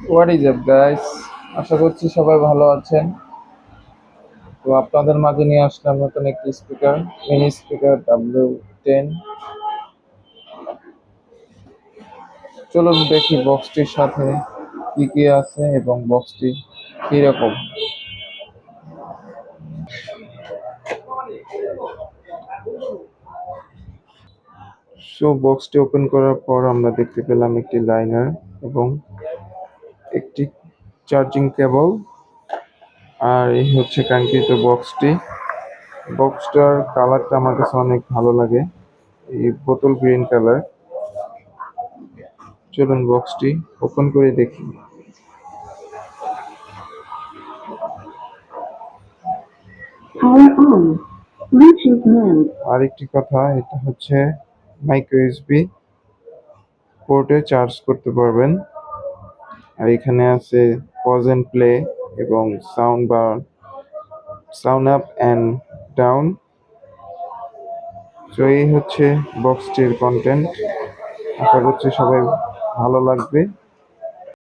What is up guys, আশা করছি সবাই ভালো আছেন। তো আপনাদের মাঝে নিয়ে আসলাম নতুন একটি স্পিকার, মিনি স্পিকার W10। চলুন দেখি বক্সটির সাথে কি কি আছে এবং বক্সটি কিরকম। সো বক্সটি ওপেন করার পর আমরা দেখতে পেলাম একটি লাইনার এবং একটি চার্জিং কেবল। আর এই হচ্ছে কাঙ্ক্ষিত বক্সটি। বক্সটার কালারটা আমার কাছে অনেক ভালো লাগে, এই বোতল গ্রিন কালার। চলুন বক্সটি ওপেন করে দেখি। Power on. Bluetooth mode. আরেকটি কথা, এটা হচ্ছে মাইক্রো ইউএসবি পোর্টে চার্জ করতে পারবেন। আর এখানে আছে পজ এন্ড প্লে এবং সাউন্ড আপ অ্যান্ড ডাউন। তো এই হচ্ছে বক্সটির কন্টেন্ট। আশা করছি সবাই ভালো লাগবে।